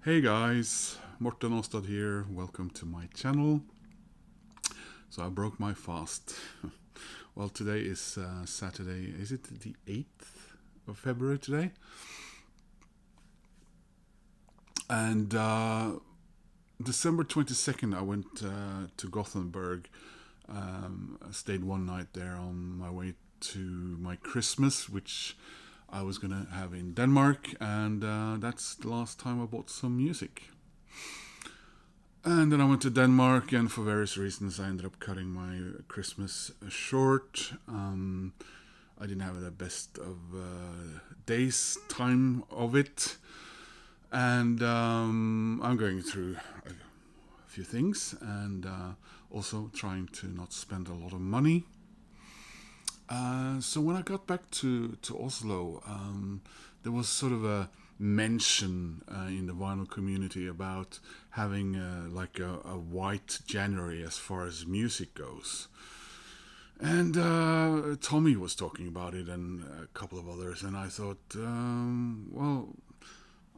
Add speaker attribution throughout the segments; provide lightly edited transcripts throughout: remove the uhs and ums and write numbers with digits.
Speaker 1: Hey guys, Morten Ostad here. Welcome to my channel. So I broke my fast. Well, today is Saturday. Is it the 8th of February today? And December 22nd, I went to Gothenburg. I stayed one night there on my way to my Christmas, which I was going to have in Denmark. And that's the last time I bought some music. And then I went to Denmark, and for various reasons, I ended up cutting my Christmas short. I didn't have the best of days, time of it. And I'm going through a few things and also trying to not spend a lot of money. So when I got back to Oslo, there was sort of a mention in the vinyl community about having like a white January as far as music goes. And Tommy was talking about it and a couple of others, and I thought, well,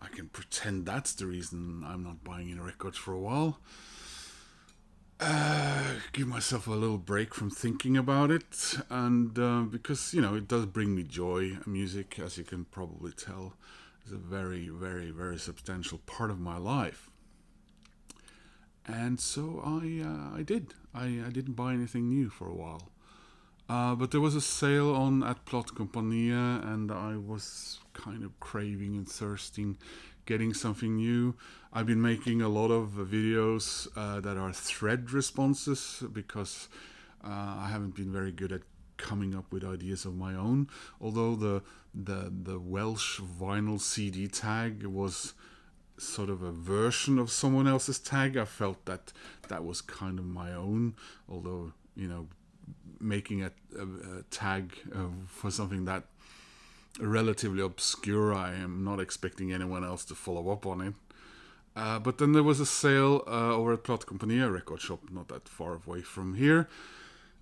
Speaker 1: I can pretend that's the reason I'm not buying any records for a while. Give myself a little break from thinking about it, and because it does bring me joy. Music, as you can probably tell, is a very, very, very substantial part of my life. And so I did. I didn't buy anything new for a while. But there was a sale on at Platekompaniet, and I was kind of craving and thirsting, getting something new. I've been making a lot of videos that are thread responses because I haven't been very good at coming up with ideas of my own. Although the Welsh vinyl CD tag was sort of a version of someone else's tag, I felt that that was kind of my own. Although making a tag for something that relatively obscure, I am not expecting anyone else to follow up on it. But then there was a sale over at Platekompaniet, a record shop not that far away from here.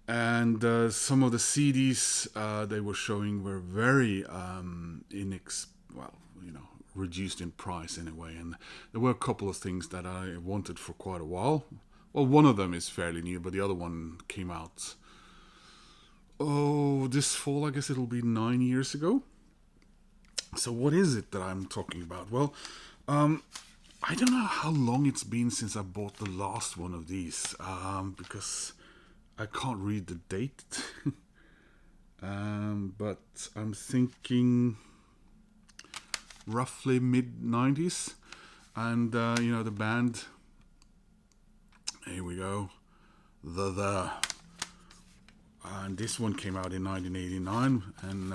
Speaker 1: And some of the CDs they were showing were very reduced in price anyway. And there were a couple of things that I wanted for quite a while. Well, one of them is fairly new, but the other one came out, this fall. I guess it'll be 9 years ago. So what is it that I'm talking about? Well, I don't know how long it's been since I bought the last one of these, because I can't read the date. But I'm thinking roughly mid 90s. And the band, here we go, the and this one came out in 1989, and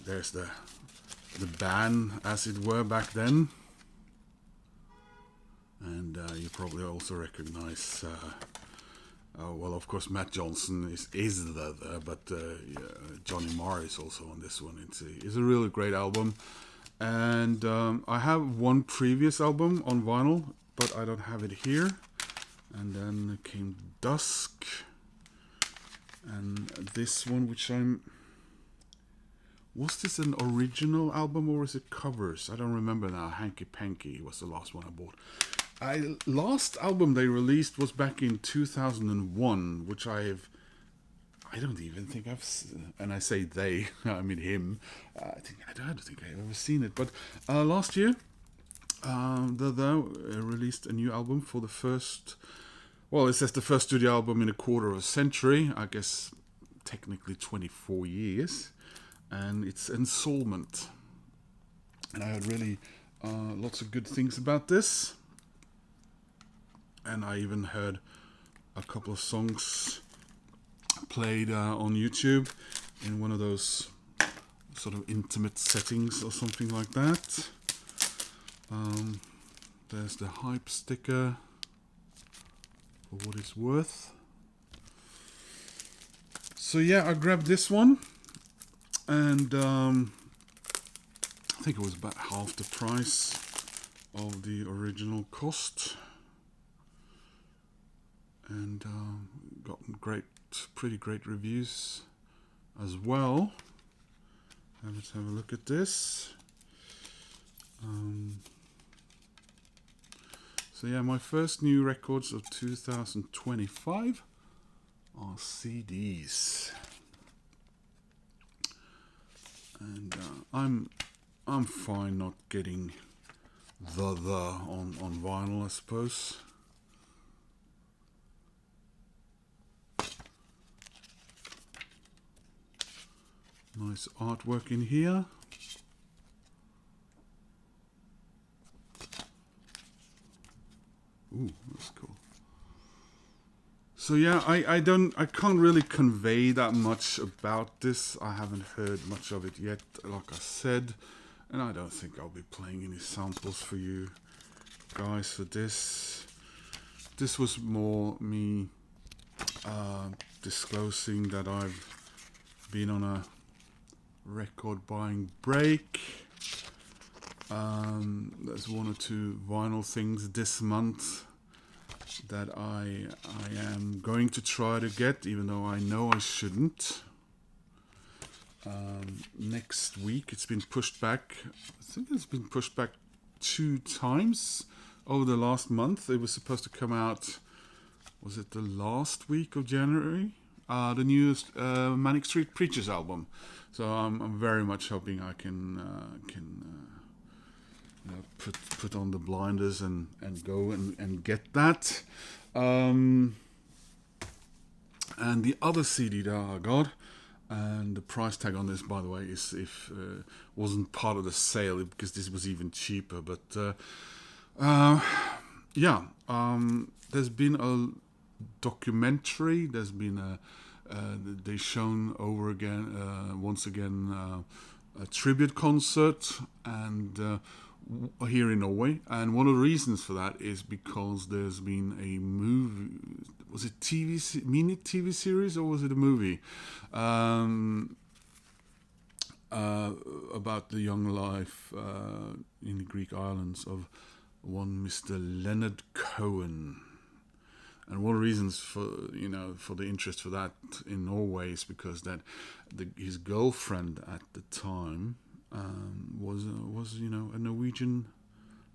Speaker 1: there's the band, as it were, back then. And you probably also recognize, well, of course, Matt Johnson is the but Johnny Marr is also on this one. It's a really great album. And I have one previous album on vinyl, but I don't have it here. And then came Dusk, and this one, which was this an original album or is it covers? I don't remember now. Hanky Panky was the last one I bought. Last album they released was back in 2001, which I don't even think and I say they, I mean him. I don't think I've ever seen it. But last year, the released a new album for the first. Well, it says the first studio album in a quarter of a century. I guess technically 24 years. And it's Ensoulment. And I heard really lots of good things about this. And I even heard a couple of songs played on YouTube in one of those sort of intimate settings or something like that. There's the hype sticker for what it's worth. So yeah, I grabbed this one, and I think it was about half the price of the original cost, and gotten pretty great reviews as well. And let's have a look at this. Um, so yeah, my first new records of 2025 are CDs, and I'm fine not getting the on vinyl, I suppose. Nice artwork in here. Ooh, that's cool. So yeah, I can't really convey that much about this. I haven't heard much of it yet, like I said, and I don't think I'll be playing any samples for you guys for this. This was more me disclosing that I've been on a record buying break. There's one or two vinyl things this month that I am going to try to get, even though I know I shouldn't. Next week, it's been pushed back. I think it's been pushed back 2 times over the last month. It was supposed to come out, was it the last week of January? The newest Manic Street Preachers album. So I'm very much hoping I can put on the blinders and go and get that. And the other CD that I got, and the price tag on this, by the way, is if wasn't part of the sale, because this was even cheaper. But yeah, there's been a documentary. There's been they shown over again, once again, a tribute concert, and here in Norway. And one of the reasons for that is because there's been a movie. Was it mini TV series, or was it a movie about the young life in the Greek islands of one Mr. Leonard Cohen? And one of the reasons for the interest for that in Norway is because that his girlfriend at the time was a Norwegian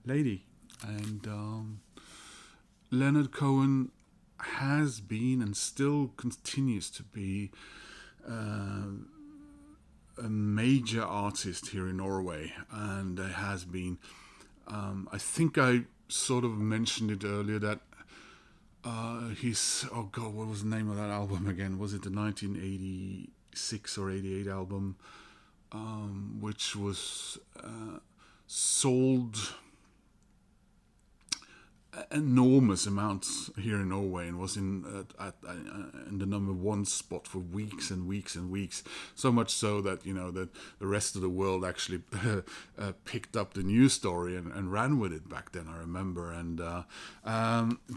Speaker 1: lady, and Leonard Cohen has been and still continues to be a major artist here in Norway, and there has been. I think I sort of mentioned it earlier that his what was the name of that album again? Was it the 1986 or 88 album, which was sold enormous amounts here in Norway and was in the number 1 spot for weeks and weeks and weeks. So much so that that the rest of the world actually picked up the news story and ran with it back then. I remember. And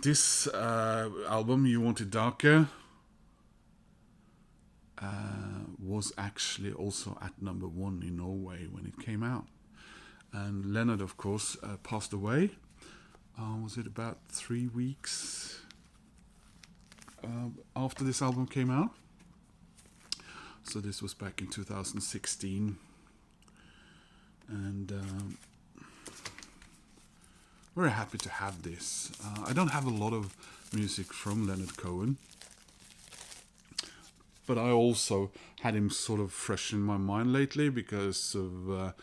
Speaker 1: this album, You Want It Darker, was actually also at number 1 in Norway when it came out. And Leonard, of course, passed away. Was it about 3 weeks after this album came out? So this was back in 2016. And very happy to have this. I don't have a lot of music from Leonard Cohen, but I also had him sort of fresh in my mind lately because of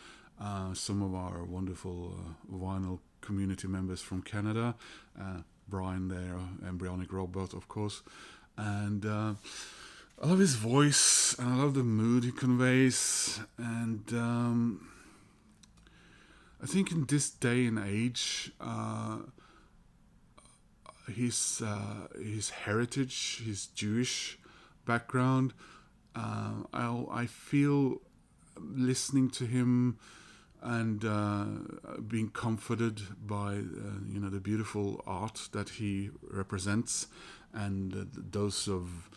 Speaker 1: some of our wonderful vinyl community members from Canada, Brian there, Embryonic Robot, of course, and I love his voice and I love the mood he conveys, and I think in this day and age, his heritage, his Jewish background, I feel listening to him and being comforted by the beautiful art that he represents, and those of,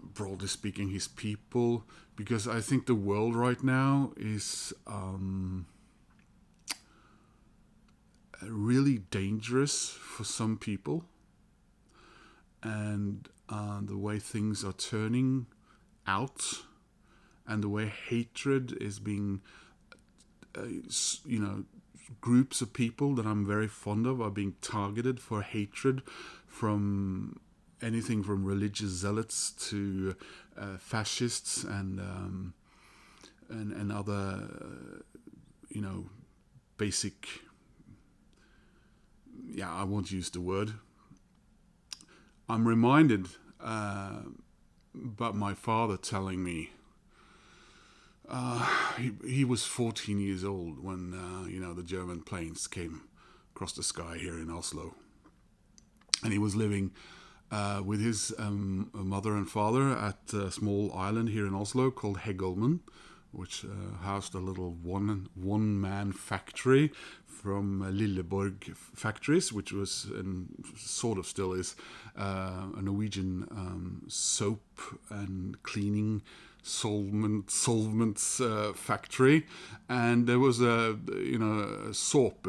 Speaker 1: broadly speaking, his people, because I think the world right now is really dangerous for some people, and the way things are turning out, and the way hatred is being groups of people that I'm very fond of are being targeted for hatred from anything from religious zealots to fascists and other basic, I won't use the word. I'm reminded about my father telling me he was 14 years old when the German planes came across the sky here in Oslo, and he was living with his mother and father at a small island here in Oslo called Heggolmen, which housed a little one-man factory from Lilleborg Factories, which was and sort of still is a Norwegian soap and cleaning solvents factory, and there was a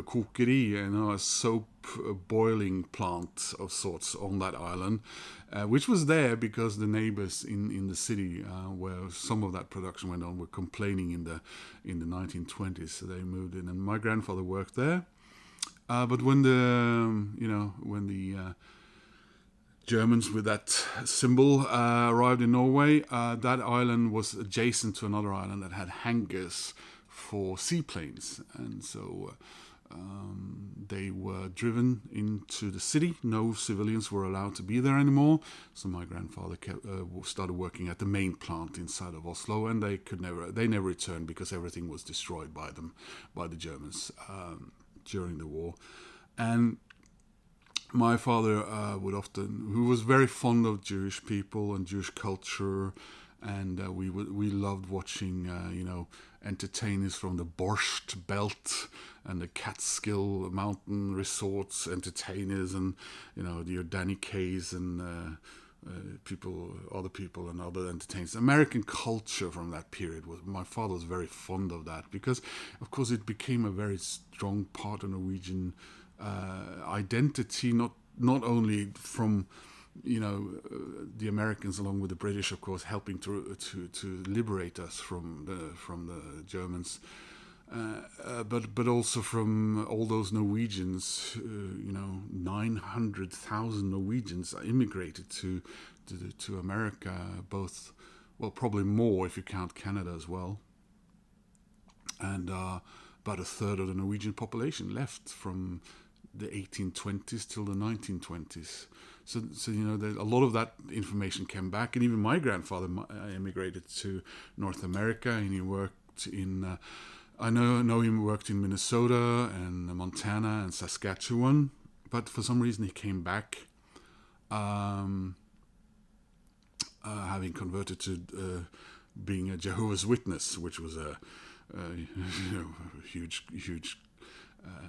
Speaker 1: kokeri, a soap boiling plant of sorts on that island, which was there because the neighbors in the city where some of that production went on were complaining in the 1920s, so they moved in, and my grandfather worked there. But when the Germans with that symbol arrived in Norway, that island was adjacent to another island that had hangars for seaplanes, and so they were driven into the city. No civilians were allowed to be there anymore, so my grandfather started working at the main plant inside of Oslo, and they never returned because everything was destroyed by the Germans during the war. And my father who was very fond of Jewish people and Jewish culture, and we loved watching entertainers from the Borscht Belt and the Catskill Mountain resorts, entertainers, and the Danny Kays and other people and other entertainers. American culture from that period my father was very fond of that because, of course, it became a very strong part of Norwegian identity, not only from the Americans along with the British, of course, helping to liberate us from the Germans, but also from all those Norwegians. 900,000 Norwegians immigrated to America, probably more if you count Canada as well, and about a third of the Norwegian population left from the 1820s till the 1920s. So a lot of that information came back, and even my grandfather immigrated to North America, and he worked in. I know he worked in Minnesota and Montana and Saskatchewan, but for some reason he came back, having converted to being a Jehovah's Witness, which was a huge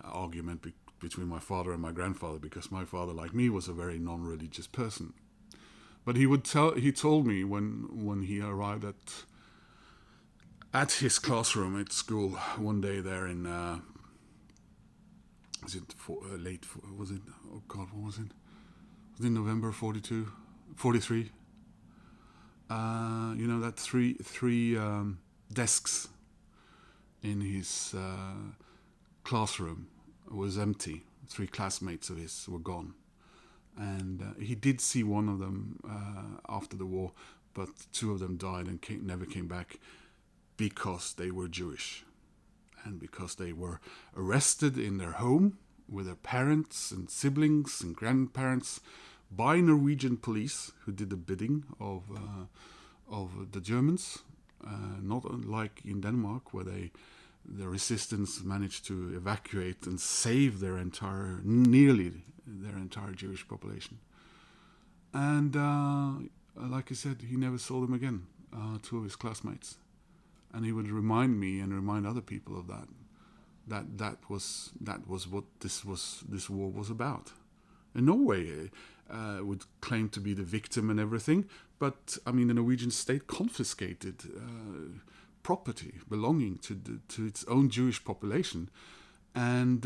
Speaker 1: argument between my father and my grandfather, because my father, like me, was a very non-religious person. But he told me when he arrived at his classroom at school one day there in was it November 43. That three desks in his classroom was empty. 3 classmates of his were gone, and he did see one of them after the war, but 2 of them died and never came back because they were Jewish, and because they were arrested in their home with their parents and siblings and grandparents by Norwegian police who did the bidding of the Germans, not like in Denmark, where the resistance managed to evacuate and save nearly their entire Jewish population. And like I said, he never saw them again, 2 of his classmates. And he would remind me and remind other people of that was what this war was about. And Norway would claim to be the victim and everything, but the Norwegian state confiscated property belonging to its own Jewish population, and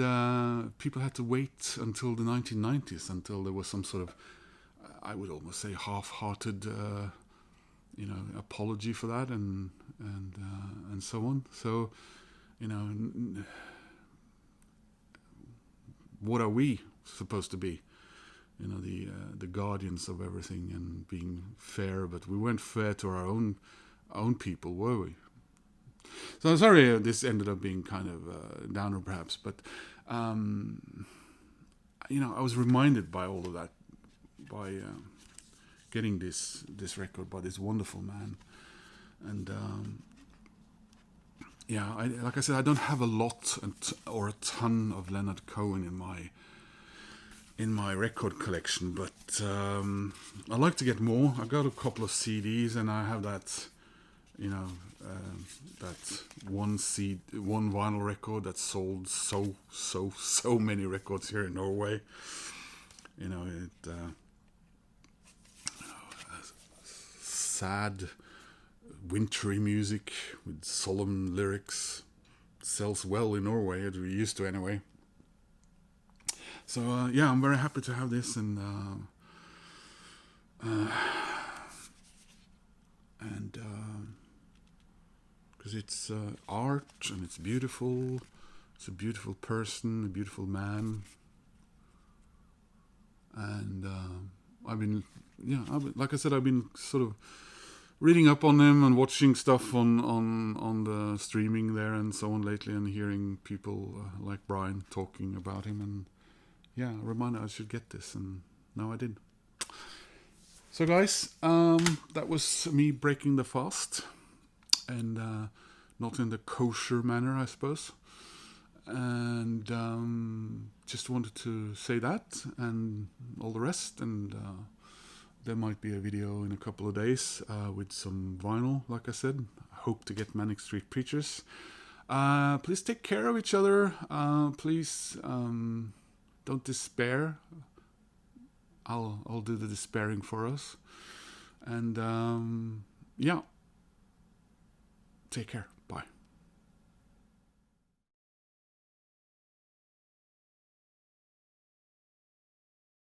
Speaker 1: people had to wait until the 1990s until there was some sort of, I would almost say, half-hearted apology for that, and so on. So what are we supposed to be? You know, the guardians of everything and being fair, but we weren't fair to our own people, were we? So I'm sorry this ended up being kind of downer, perhaps, but you know, I was reminded by all of that by getting this record by this wonderful man, and yeah, like I said, I don't have a lot or a ton of Leonard Cohen in my record collection, but I like to get more. I got a couple of CDs, and I have that, you know, that one vinyl record that sold so many records here in Norway. You know, it sad, wintry music with solemn lyrics sells well in Norway. It we used to anyway. So yeah, I'm very happy to have this, and because it's art and it's beautiful. It's a beautiful person, a beautiful man, and I've been, yeah, like I said, I've been sort of reading up on him and watching stuff on the streaming there and so on lately, and hearing people like Brian talking about him, and yeah, a reminder I should get this, and now I did. So guys, that was me breaking the fast, and not in the kosher manner, I suppose. And just wanted to say that and all the rest, and there might be a video in a couple of days with some vinyl, like I said. I hope to get Manic Street Preachers. Please take care of each other. Please don't despair. I'll do the despairing for us. And yeah, take care. Bye.